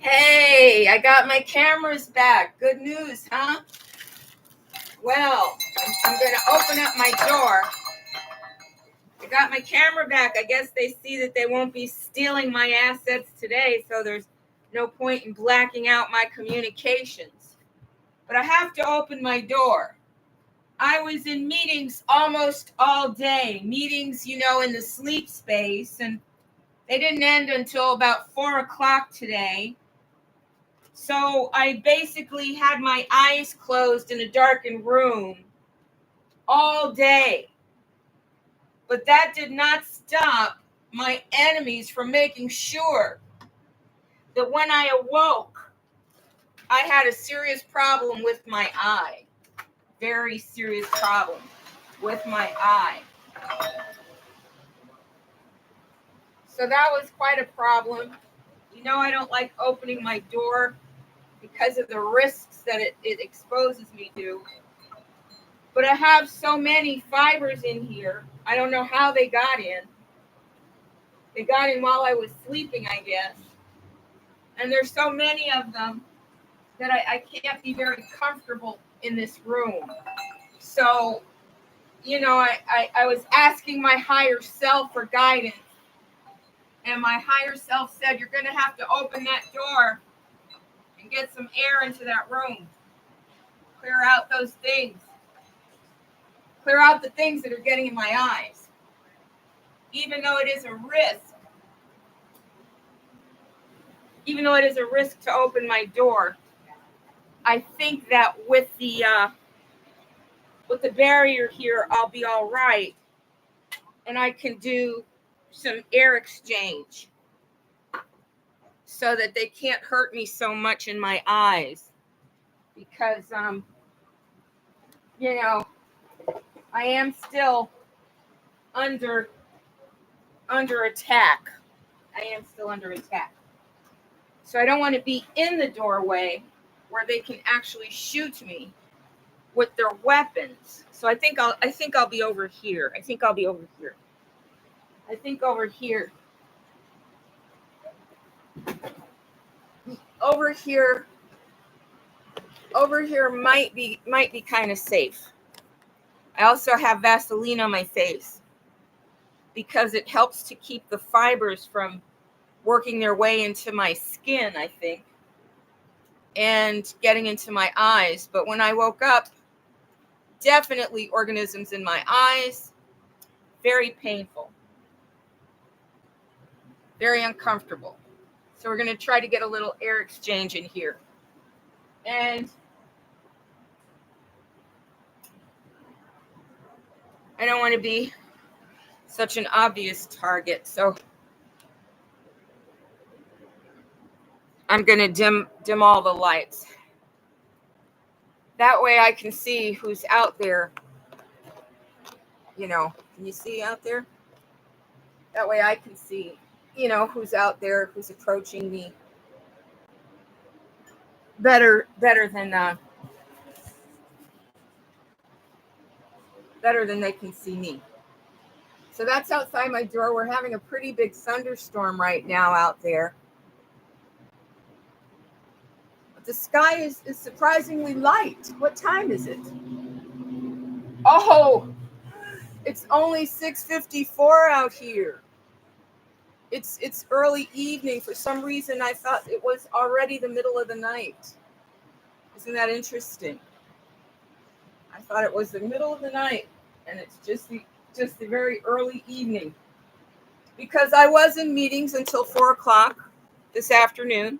Hey, I got my cameras back. Good news, huh? Well, I'm going to open up my door. I got my camera back. I guess they see that they won't be stealing my assets today, so there's no point in blacking out my communications. But I have to open my door. I was in meetings almost all day. Meetings, in the sleep space, and they didn't end until about 4 o'clock today. So I basically had my eyes closed in a darkened room all day. But that did not stop my enemies from making sure that when I awoke, I had a serious problem with my eye. Very serious problem with my eye. So that was quite a problem. I don't like opening my door because of the risks that it exposes me to. But I have so many fibers in here. I don't know how they got in. They got in while I was sleeping, I guess. And there's so many of them that I can't be very comfortable in this room. So, I was asking my higher self for guidance. And my higher self said, you're going to have to open that door and get some air into that room. Clear out those things. Clear out the things that are getting in my eyes. Even though it is a risk. Even though it is a risk to open my door, I think that with the barrier here, I'll be all right. And I can do some air exchange so that they can't hurt me so much in my eyes. Because, I am still under attack. I am still under attack. So I don't want to be in the doorway where they can actually shoot me with their weapons. So I think I'll be over here. Over here might be kind of safe. I also have Vaseline on my face because it helps to keep the fibers from working their way into my skin, I think, and getting into my eyes. But when I woke up, definitely organisms in my eyes, very painful, very uncomfortable. So we're going to try to get a little air exchange in here. And I don't want to be such an obvious target, so I'm going to dim all the lights. That way I can see who's out there. Can you see out there? That way I can see, who's out there, who's approaching me better than they can see me. So that's outside my door. We're having a pretty big thunderstorm right now out there. But the sky is surprisingly light. What time is it? Oh, it's only 6:54 out here. It's early evening. For some reason, I thought it was already the middle of the night. Isn't that interesting? I thought it was the middle of the night, and it's just the very early evening. Because I was in meetings until 4 o'clock this afternoon.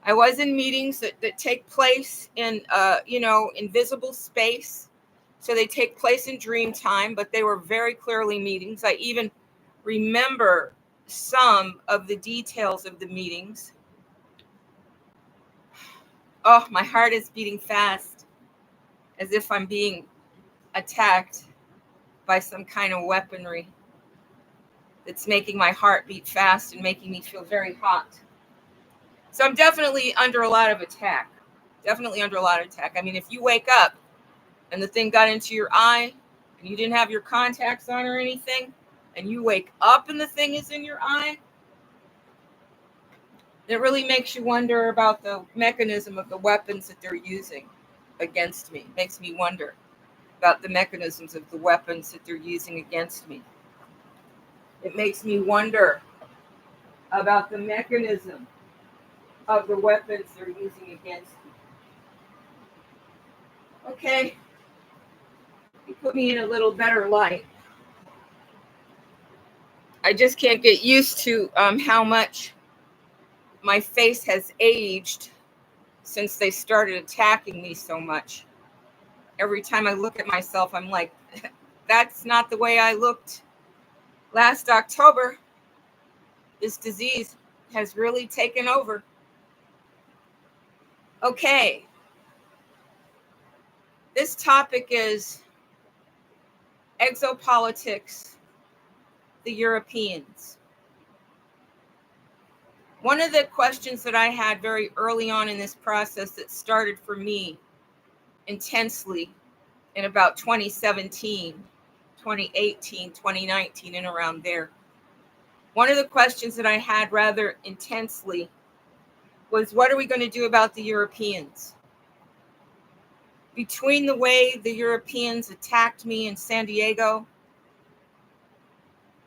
I was in meetings that take place in, invisible space. So they take place in dream time, but they were very clearly meetings. I even remember some of the details of the meetings. Oh, my heart is beating fast, as if I'm being attacked by some kind of weaponry that's making my heart beat fast and making me feel very hot. So I'm definitely under a lot of attack. I mean, if you wake up and the thing got into your eye and you didn't have your contacts on or anything, and you wake up and the thing is in your eye, It really makes you wonder about the mechanism of the weapons that they're using against me. It makes me wonder about the mechanisms of the weapons that they're using against me. It makes me wonder about the mechanism of the weapons they're using against me. Okay, you put me in a little better light. I just can't get used to how much my face has aged since they started attacking me so much. Every time I look at myself, I'm like, that's not the way I looked last October. This disease has really taken over. Okay, this topic is exopolitics, the Europeans. One of the questions that I had very early on in this process that started for me intensely in about 2017, 2018, 2019, and around there. One of the questions that I had rather intensely was, what are we going to do about the Europeans? Between the way the Europeans attacked me in San Diego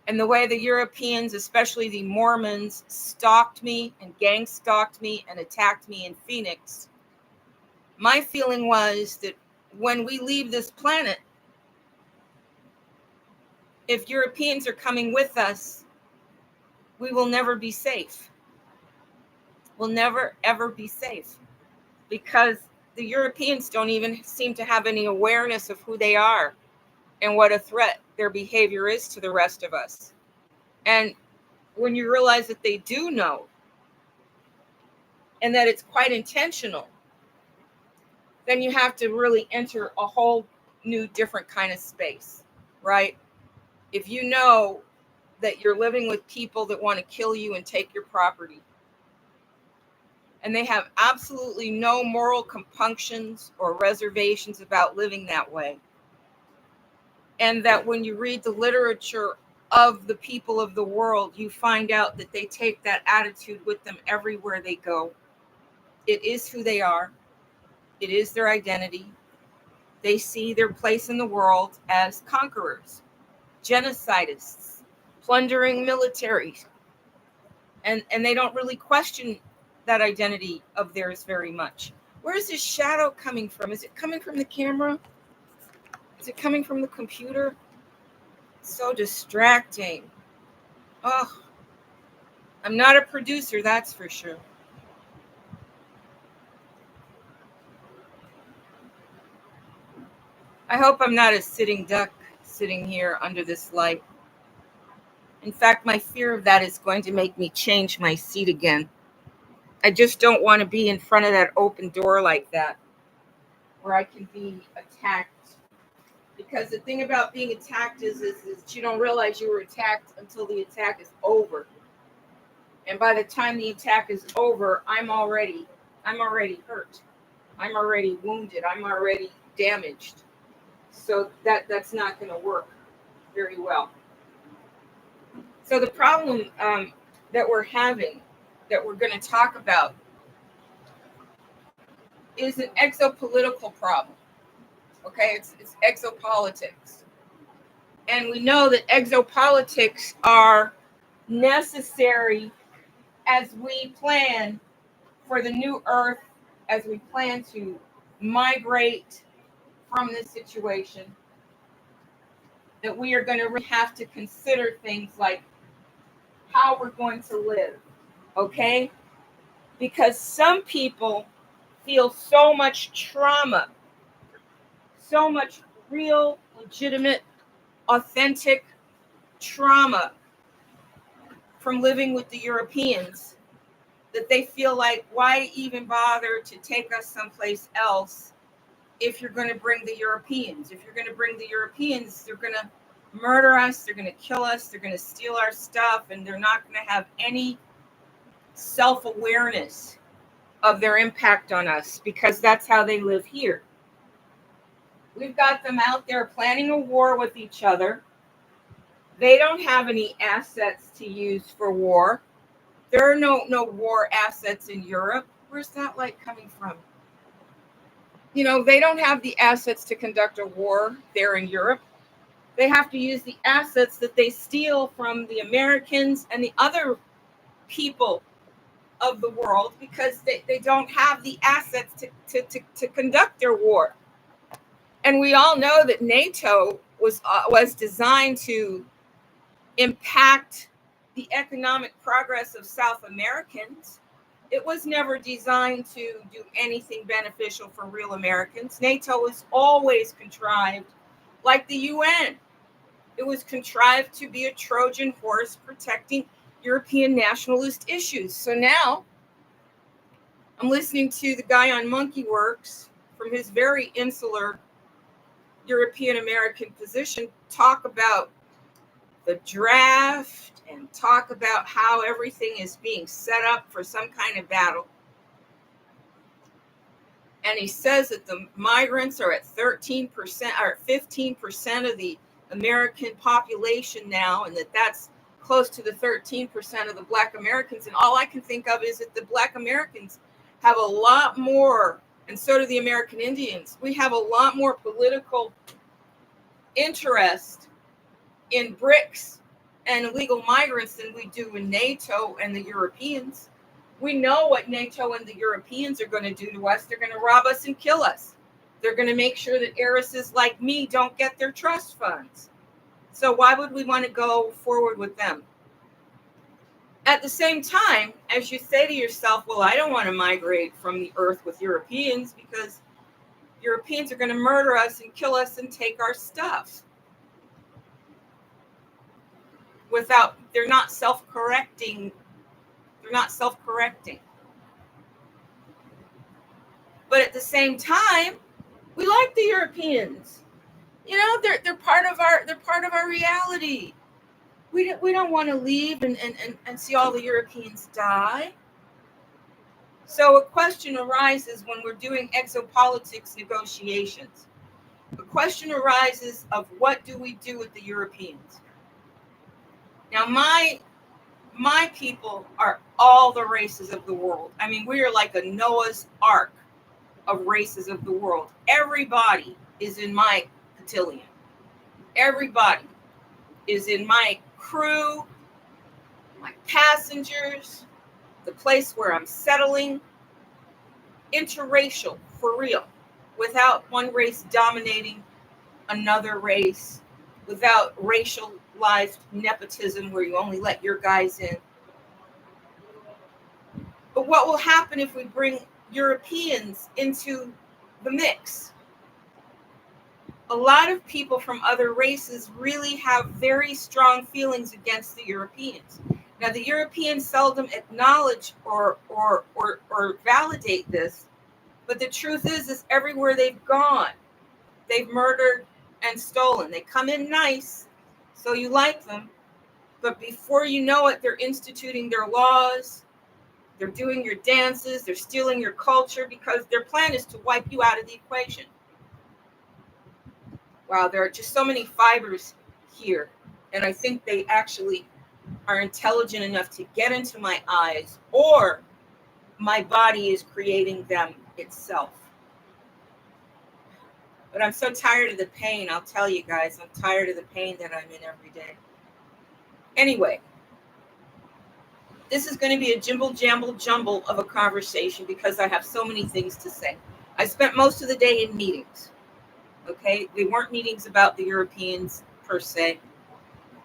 and the way the Europeans, especially the Mormons, stalked me and gang stalked me and attacked me in Phoenix, my feeling was that when we leave this planet, if Europeans are coming with us, we will never be safe. We'll never, ever be safe, because the Europeans don't even seem to have any awareness of who they are and what a threat their behavior is to the rest of us. And when you realize that they do know and that it's quite intentional, then you have to really enter a whole new, different kind of space, right? If you know that you're living with people that want to kill you and take your property, and they have absolutely no moral compunctions or reservations about living that way, and that when you read the literature of the people of the world, you find out that they take that attitude with them everywhere they go. It is who they are. It is their identity. They see their place in the world as conquerors, genocidists, plundering militaries. And they don't really question that identity of theirs very much. Where is this shadow coming from? Is it coming from the camera? Is it coming from the computer? It's so distracting. Oh, I'm not a producer, that's for sure. I hope I'm not a sitting duck sitting here under this light. In fact, my fear of that is going to make me change my seat again. I just don't want to be in front of that open door like that, where I can be attacked. Because the thing about being attacked is you don't realize you were attacked until the attack is over. And by the time the attack is over, I'm already hurt. I'm already wounded. I'm already damaged. So that's not going to work very well. So the problem that we're having, that we're going to talk about, is an exopolitical problem. Okay, it's exopolitics. And we know that exopolitics are necessary as we plan for the new earth, as we plan to migrate from this situation, that we are going to have to consider things like how we're going to live, okay? Because some people feel so much trauma, so much real, legitimate, authentic trauma from living with the Europeans, that they feel like, why even bother to take us someplace else if you're going to bring the Europeans? If you're going to bring the Europeans, they're going to murder us, they're going to kill us, they're going to steal our stuff, and they're not going to have any self-awareness of their impact on us, because that's how they live here. We've got them out there planning a war with each other. They don't have any assets to use for war. There are no war assets in Europe. Where's that light coming from? They don't have the assets to conduct a war there in Europe. They have to use the assets that they steal from the Americans and the other people of the world, because they don't have the assets to conduct their war. And we all know that NATO was designed to impact the economic progress of South Americans. It was never designed to do anything beneficial for real Americans. NATO was always contrived, like the UN. It was contrived to be a Trojan horse protecting European nationalist issues. So now I'm listening to the guy on Monkey Works from his very insular European American position talk about the draft and talk about how everything is being set up for some kind of battle. And he says that the migrants are at 13% or 15% of the American population now, and that's close to the 13% of the Black Americans. And all I can think of is that the Black Americans have a lot more, and so do the American Indians. We have a lot more political interest in BRICS and illegal migrants than we do in NATO and the Europeans. We know what NATO and the Europeans are going to do to us. They're going to rob us and kill us. They're going to make sure that heiresses like me don't get their trust funds. So why would we want to go forward with them? At the same time, as you say to yourself, well, I don't want to migrate from the earth with Europeans because Europeans are going to murder us and kill us and take our stuff. They're not self-correcting. But at the same time, we like the Europeans. They're part of our reality. We don't want to leave and see all the Europeans die. So a question arises when we're doing exopolitics negotiations. The question arises of what do we do with the Europeans? Now, my people are all the races of the world. I mean, we are like a Noah's Ark of races of the world. Everybody is in my cotillion. Everybody is in my crew, my passengers, the place where I'm settling. Interracial, for real, without one race dominating another race, without racialized nepotism where you only let your guys in. But what will happen if we bring Europeans into the mix? A lot of people from other races really have very strong feelings against the Europeans. Now, the Europeans seldom acknowledge or validate this, but the truth is everywhere they've gone, they've murdered and stolen. They come in nice, so you like them, but before you know it, they're instituting their laws, they're doing your dances, they're stealing your culture, because their plan is to wipe you out of the equation. Wow, there are just so many fibers here, and I think they actually are intelligent enough to get into my eyes, or my body is creating them itself. But I'm so tired of the pain, I'll tell you guys, I'm tired of the pain that I'm in every day. Anyway, this is going to be a jumble of a conversation because I have so many things to say. I spent most of the day in meetings, okay? They weren't meetings about the Europeans per se,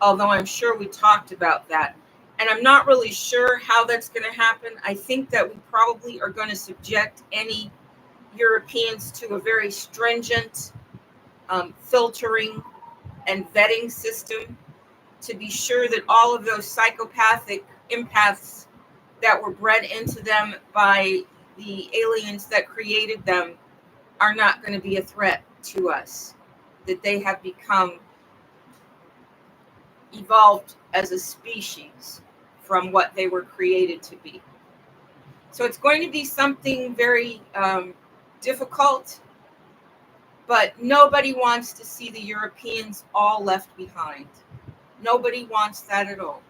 although I'm sure we talked about that. And I'm not really sure how that's going to happen. I think that we probably are going to subject any Europeans to a very stringent filtering and vetting system to be sure that all of those psychopathic empaths that were bred into them by the aliens that created them are not going to be a threat to us, that they have become evolved as a species from what they were created to be. So it's going to be something very difficult, but nobody wants to see the Europeans all left behind. Nobody wants that at all.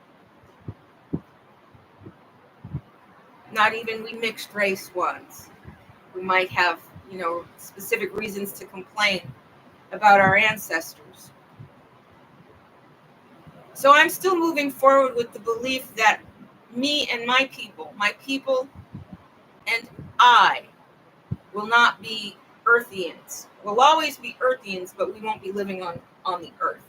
not even we mixed race ones who might have, specific reasons to complain about our ancestors. So I'm still moving forward with the belief that me and my people and I will not be Earthians. We'll always be Earthians, but we won't be living on the earth.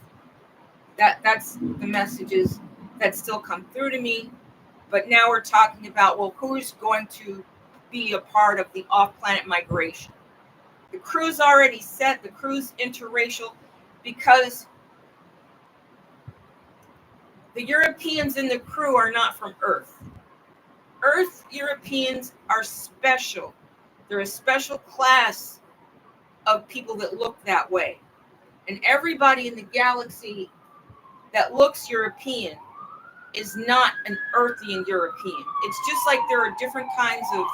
That's the messages that still come through to me. But now we're talking about, well, who's going to be a part of the off-planet migration? The crew's already set. The crew's interracial because the Europeans in the crew are not from Earth. Earth Europeans are special. They're a special class of people that look that way. And everybody in the galaxy that looks European is not an Earthian European. It's just like there are different kinds of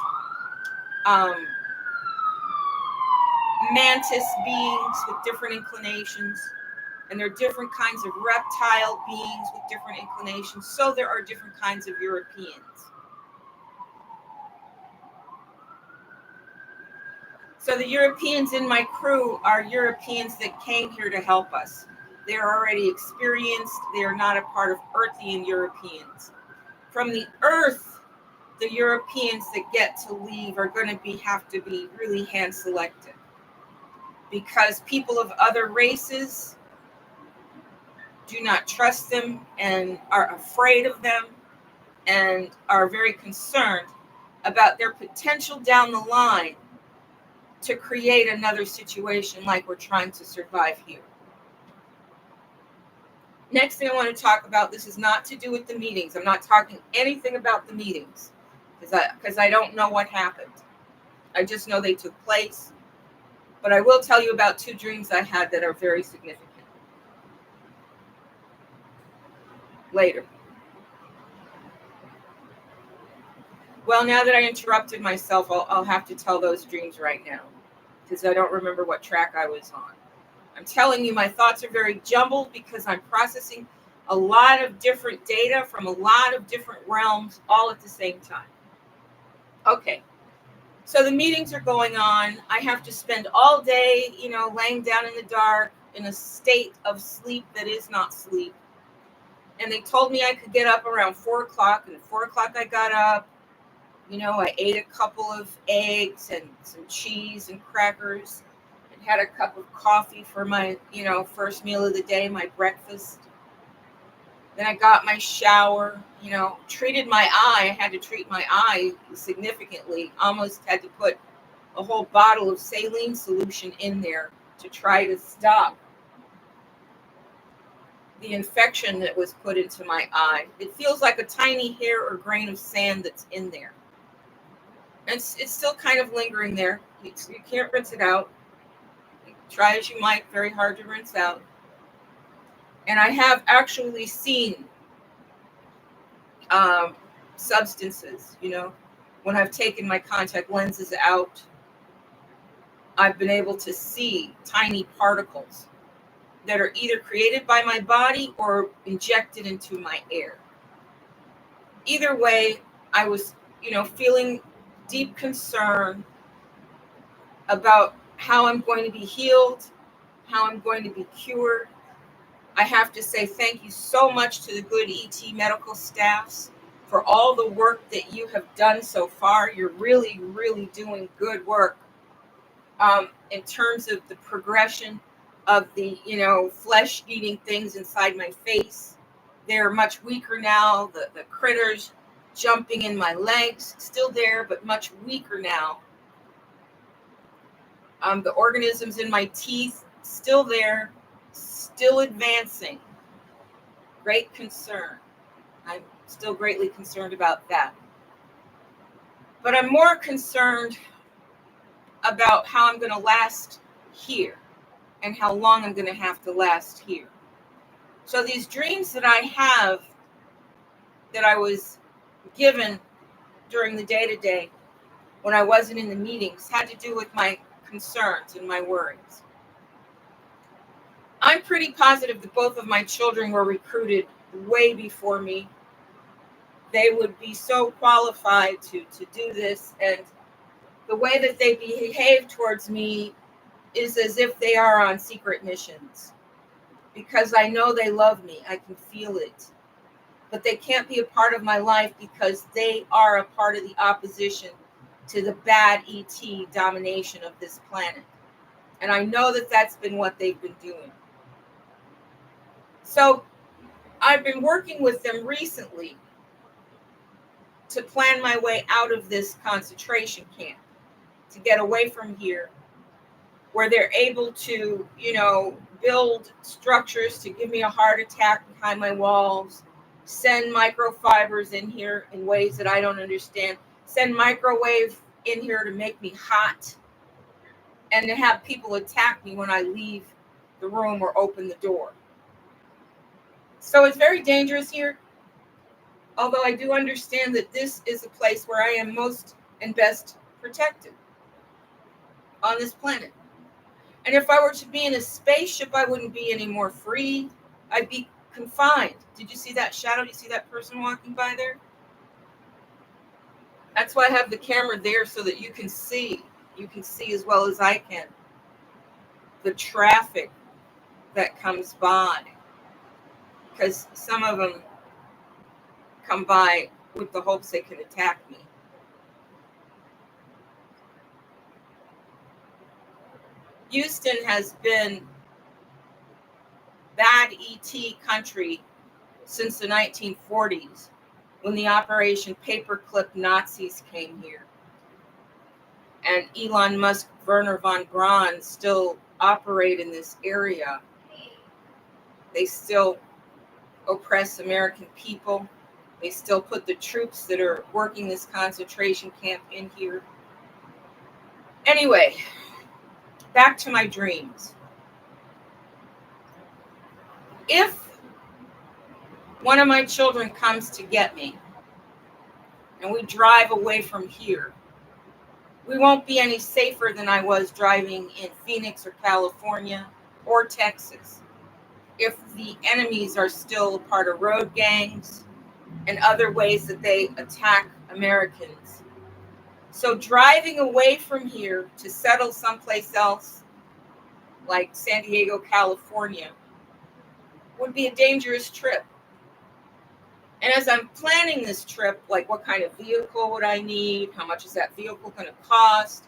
mantis beings with different inclinations, and there are different kinds of reptile beings with different inclinations. So there are different kinds of Europeans. So the Europeans in my crew are Europeans that came here to help us. They're already experienced. They are not a part of Earthian Europeans. From the Earth, the Europeans that get to leave are going to have to be really hand selected, because people of other races do not trust them and are afraid of them and are very concerned about their potential down the line to create another situation like we're trying to survive here. Next thing I want to talk about, this is not to do with the meetings. I'm not talking anything about the meetings because I don't know what happened. I just know they took place. But I will tell you about 2 dreams I had that are very significant later. Well, now that I interrupted myself, I'll have to tell those dreams right now because I don't remember what track I was on. I'm telling you, my thoughts are very jumbled because I'm processing a lot of different data from a lot of different realms all at the same time. Okay, so the meetings are going on. I have to spend all day, laying down in the dark in a state of sleep that is not sleep. And they told me I could get up around 4 o'clock, and at 4 o'clock I got up. I ate a couple of eggs and some cheese and crackers and had a cup of coffee for my, first meal of the day, my breakfast. Then I got my shower, treated my eye. I had to treat my eye significantly. Almost had to put a whole bottle of saline solution in there to try to stop the infection that was put into my eye. It feels like a tiny hair or grain of sand that's in there. And it's still kind of lingering there. You can't rinse it out. Try as you might, very hard to rinse out. And I have actually seen substances, when I've taken my contact lenses out, I've been able to see tiny particles that are either created by my body or injected into my air. Either way, I was, feeling deep concern about how I'm going to be healed, how I'm going to be cured. I have to say thank you so much to the good ET medical staffs for all the work that you have done so far. You're really, really doing good work in terms of the progression of the, flesh-eating things inside my face. They're much weaker now. The critters jumping in my legs, still there, but much weaker now. The organisms in my teeth, still there, still advancing. Great concern. I'm still greatly concerned about that. But I'm more concerned about how I'm going to last here and how long I'm going to have to last here. So these dreams that I have, that I was given during the day-to-day when I wasn't in the meetings, had to do with my concerns and my worries. I'm pretty positive that both of my children were recruited way before me, they would be so qualified to do this. And the way that they behave towards me is as if they are on secret missions, because I know they love me. I can feel it. But they can't be a part of my life because they are a part of the opposition to the bad ET domination of this planet. And I know that that's been what they've been doing. So I've been working with them recently to plan my way out of this concentration camp, to get away from here, where they're able to, build structures to give me a heart attack behind my walls, send microfibers in here in ways that I don't understand, send microwave in here to make me hot, and to have people attack me when I leave the room or open the door. So it's very dangerous here, although I do understand that this is a place where I am most and best protected on this planet. And if I were to be in a spaceship, I wouldn't be any more free. I'd be confined. Did you see that shadow? Did you see that person walking by there? That's why I have the camera there, so that you can see. You can see as well as I can the traffic that comes by. Because some of them come by with the hopes they can attack me. Houston has been bad ET country since the 1940s, when the Operation Paperclip Nazis came here. And Elon Musk, Werner von Braun still operate in this area. They still oppress American people. They still put the troops that are working this concentration camp in here. Anyway, back to my dreams. If one of my children comes to get me and we drive away from here, we won't be any safer than I was driving in Phoenix or California or Texas, if the enemies are still part of road gangs and other ways that they attack Americans. So driving away from here to settle someplace else, like San Diego, California, would be a dangerous trip. And as I'm planning this trip, like, what kind of vehicle would I need? How much is that vehicle going to cost?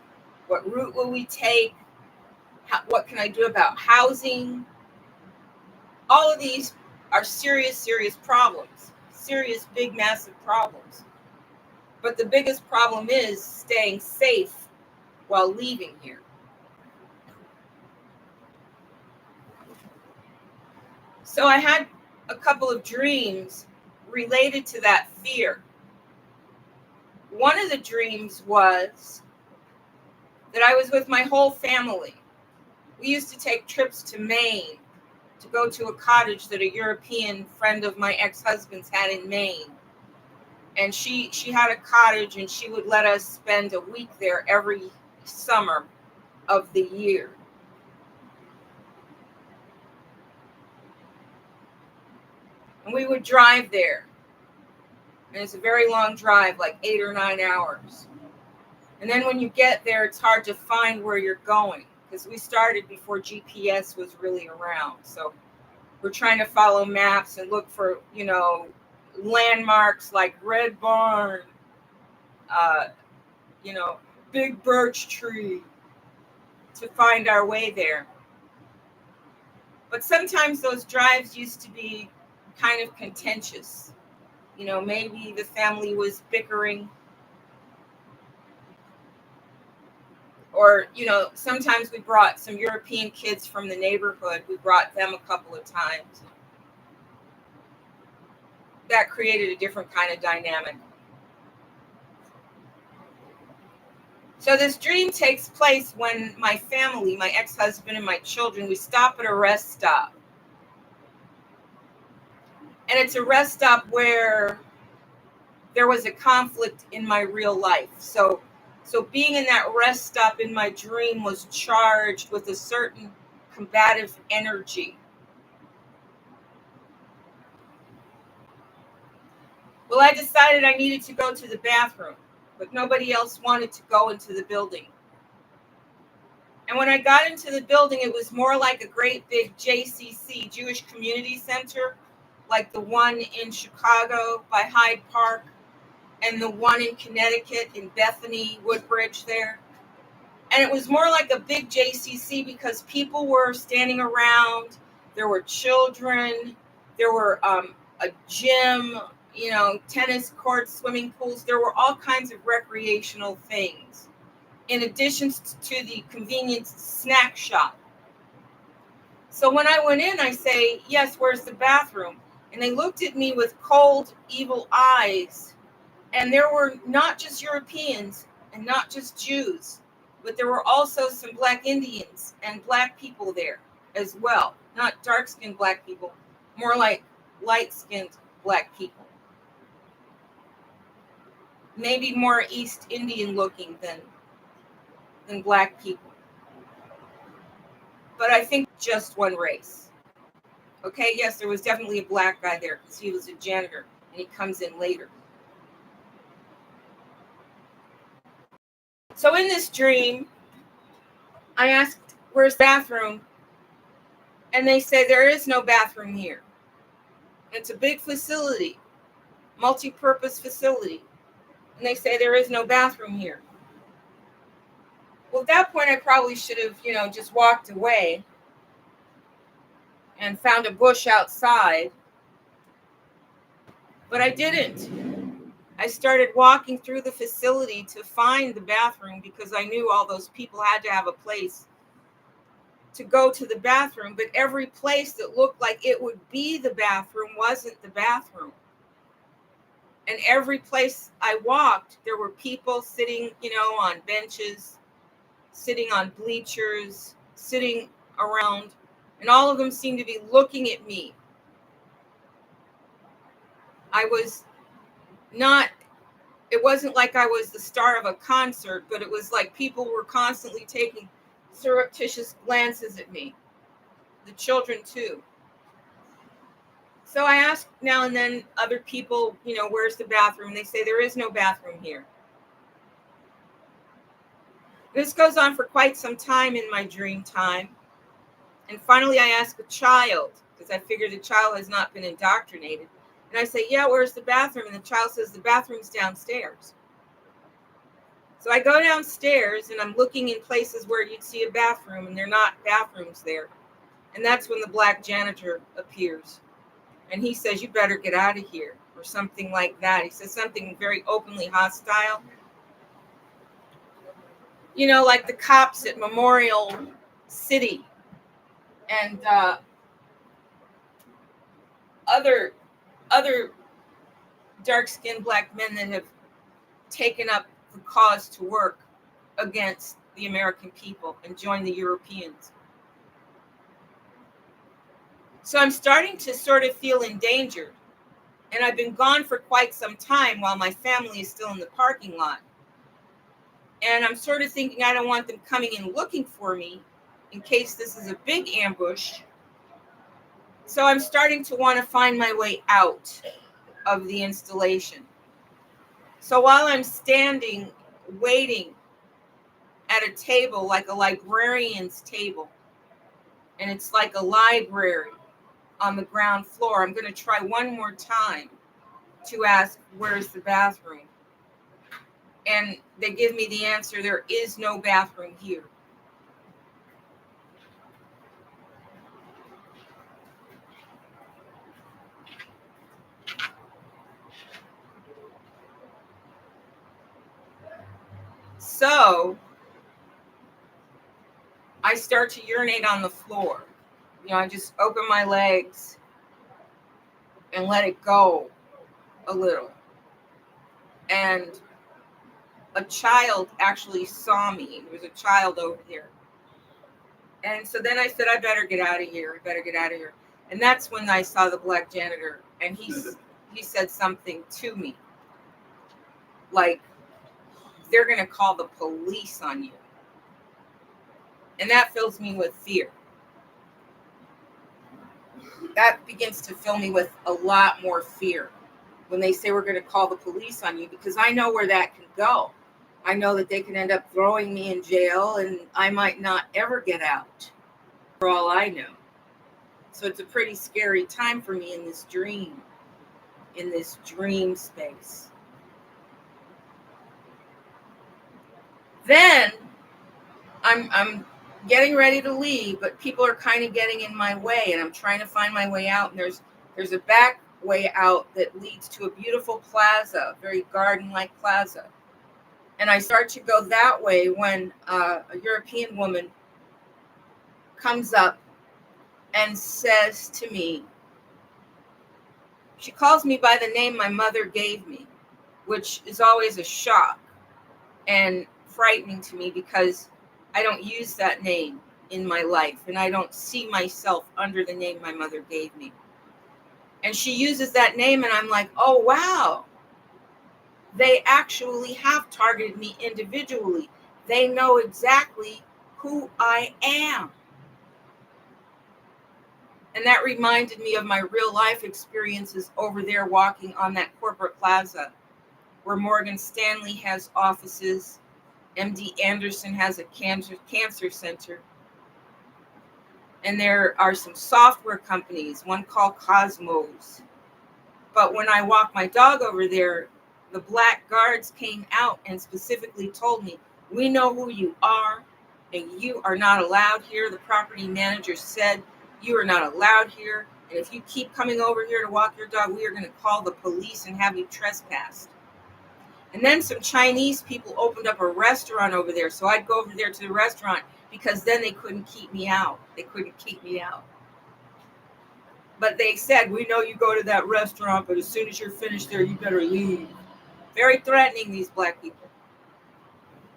What route will we take? What can I do about housing? All of these are serious, serious problems. Serious, big, massive problems. But the biggest problem is staying safe while leaving here. So I had a couple of dreams related to that fear. One of the dreams was that I was with my whole family. We used to take trips to Maine to go to a cottage that a European friend of my ex-husband's had in Maine. And she had a cottage, and she would let us spend a week there every summer of the year. And we would drive there. And it's a very long drive, like 8 or 9 hours. And then when you get there, it's hard to find where you're going, because we started before GPS was really around. So we're trying to follow maps and look for, landmarks like Red Barn, Big Birch Tree, to find our way there. But sometimes those drives used to be kind of contentious. Maybe the family was bickering. Or, sometimes we brought some European kids from the neighborhood. We brought them a couple of times. That created a different kind of dynamic. So this dream takes place when my family, my ex-husband and my children, we stop at a rest stop. And it's a rest stop where there was a conflict in my real life. So being in that rest stop in my dream was charged with a certain combative energy. Well, I decided I needed to go to the bathroom, but nobody else wanted to go into the building. And when I got into the building, it was more like a great big JCC, Jewish Community Center, like the one in Chicago by Hyde Park and the one in Connecticut in Bethany, Woodbridge there. And it was more like a big JCC because people were standing around. There were children. There were a gym, tennis courts, swimming pools. There were all kinds of recreational things, in addition to the convenience snack shop. So when I went in, I say, yes, where's the bathroom? And they looked at me with cold, evil eyes. And there were not just Europeans and not just Jews, but there were also some Black Indians and Black people there as well. Not dark-skinned Black people, more like light-skinned Black people. Maybe more East Indian looking than Black people. But I think just one race. Okay, yes, there was definitely a Black guy there because he was a janitor and he comes in later. So in this dream, I asked, where's the bathroom? And they say, there is no bathroom here. It's a big facility, multi-purpose facility. And they say, there is no bathroom here. Well, at that point, I probably should have, just walked away and found a bush outside. But I didn't. I started walking through the facility to find the bathroom because I knew all those people had to have a place to go to the bathroom. But every place that looked like it would be the bathroom wasn't the bathroom. And every place I walked, there were people sitting, on benches, sitting on bleachers, sitting around, and all of them seemed to be looking at me. It wasn't like I was the star of a concert, but it was like people were constantly taking surreptitious glances at me. The children too. So I ask now and then other people, where's the bathroom? They say there is no bathroom here. This goes on for quite some time in my dream time. And finally I ask a child, because I figure the child has not been indoctrinated. And I say, yeah, where's the bathroom? And the child says, the bathroom's downstairs. So I go downstairs and I'm looking in places where you'd see a bathroom and there are not bathrooms there. And that's when the Black janitor appears. And he says, you better get out of here, or something like that. He says something very openly hostile. Like the cops at Memorial City and other dark-skinned Black men that have taken up the cause to work against the American people and joined the Europeans. So I'm starting to sort of feel endangered. And I've been gone for quite some time while my family is still in the parking lot. And I'm sort of thinking I don't want them coming in looking for me in case this is a big ambush. So I'm starting to want to find my way out of the installation. So while I'm standing, waiting at a table, like a librarian's table, and it's like a library on the ground floor, I'm going to try one more time to ask, where's the bathroom? And they give me the answer, there is no bathroom here. So I start to urinate on the floor. I just open my legs and let it go a little. And a child actually saw me. There was a child over there. And so then I said, I better get out of here. And that's when I saw the Black janitor. And he said something to me. Like, they're going to call the police on you. And that fills me with fear. That begins to fill me with a lot more fear when they say we're going to call the police on you, because I know where that can go. I know that they can end up throwing me in jail and I might not ever get out, for all I know. So it's a pretty scary time for me in this dream space. Then I'm getting ready to leave, but people are kind of getting in my way, and I'm trying to find my way out. And there's a back way out that leads to a beautiful plaza, a very garden-like plaza. And I start to go that way when a European woman comes up and says to me, she calls me by the name my mother gave me, which is always a shock and frightening to me because I don't use that name in my life and I don't see myself under the name my mother gave me. And she uses that name and I'm like, oh, wow. They actually have targeted me individually. They know exactly who I am. And that reminded me of my real life experiences over there walking on that corporate plaza where Morgan Stanley has offices, MD Anderson has a cancer center, and there are some software companies, one called Cosmos. But when I walked my dog over there, the black guards came out and specifically told me, we know who you are, and you are not allowed here. The property manager said you are not allowed here, and if you keep coming over here to walk your dog, we are going to call the police and have you trespassed. And then some Chinese people opened up a restaurant over there, so I'd go over there to the restaurant because then they couldn't keep me out. But they said, we know you go to that restaurant, but as soon as you're finished there, you better leave. Very threatening, these black people.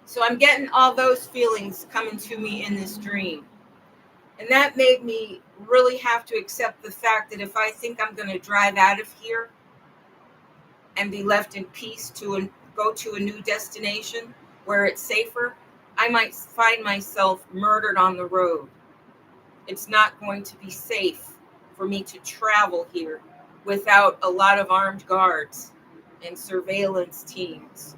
So I'm getting all those feelings coming to me in this dream. And that made me really have to accept the fact that if I think I'm going to drive out of here and be left in peace to go to a new destination where it's safer, I might find myself murdered on the road. It's not going to be safe for me to travel here without a lot of armed guards and surveillance teams.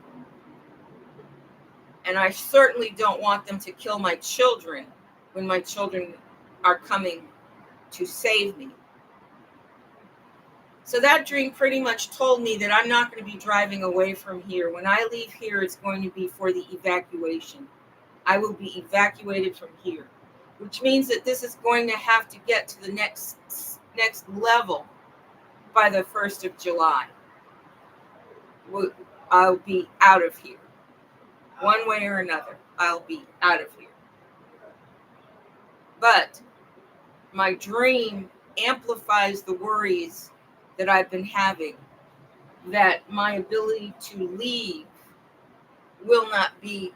And I certainly don't want them to kill my children when my children are coming to save me. So that dream pretty much told me that I'm not going to be driving away from here. When I leave here, it's going to be for the evacuation. I will be evacuated from here, which means that this is going to have to get to the next level by the 1st of July. I'll be out of here. One way or another, I'll be out of here. But my dream amplifies the worries that I've been having, that my ability to leave will not be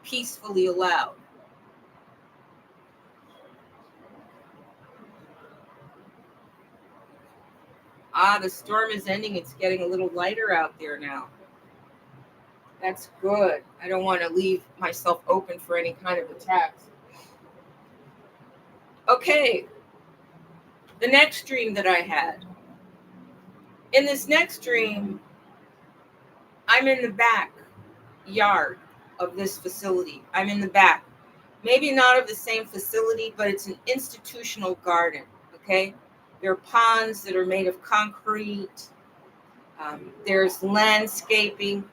peacefully allowed. The storm is ending. It's getting a little lighter out there now. That's good. I don't want to leave myself open for any kind of attacks. Okay. The next dream that I had. In this next dream, I'm in the backyard of this facility. I'm in the back. Maybe not of the same facility, but it's an institutional garden, okay? There are ponds that are made of concrete. There's landscaping.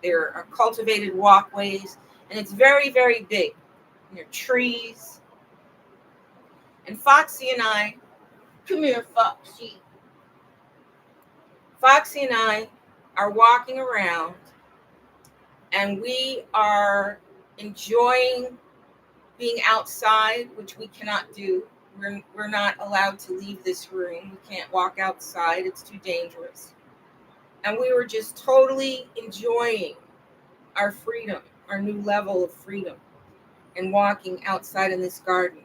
There are cultivated walkways. And it's very, very big. And there are trees. And Foxy and I, come here, Foxy. Foxy and I are walking around, and we are enjoying being outside, which we cannot do. We're not allowed to leave this room. We can't walk outside. It's too dangerous. And we were just totally enjoying our freedom, our new level of freedom, and walking outside in this garden.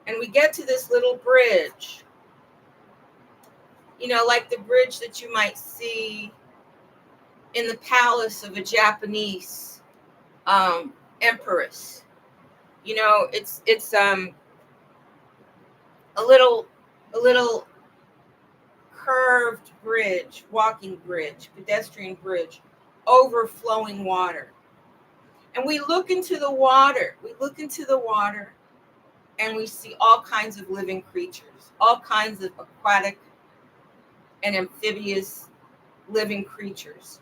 And we get to this little bridge, like the bridge that you might see in the palace of a Japanese empress. It's a little curved bridge, walking bridge, pedestrian bridge, over flowing water. And we look into the water. We look into the water and we see all kinds of living creatures, all kinds of aquatic and amphibious living creatures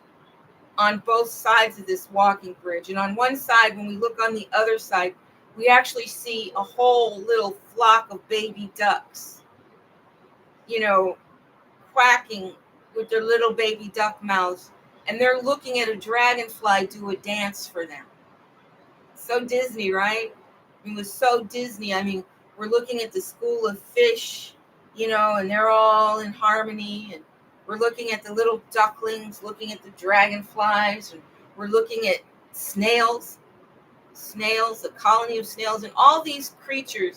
on both sides of this walking bridge. And on one side, when we look on the other side, we actually see a whole little flock of baby ducks, you know, quacking with their little baby duck mouths. And they're looking at a dragonfly do a dance for them. So Disney, right? It was so Disney. I mean, we're looking at the school of fish, you know, and they're all in harmony. And we're looking at the little ducklings, looking at the dragonflies, and we're looking at snails, a colony of snails, and all these creatures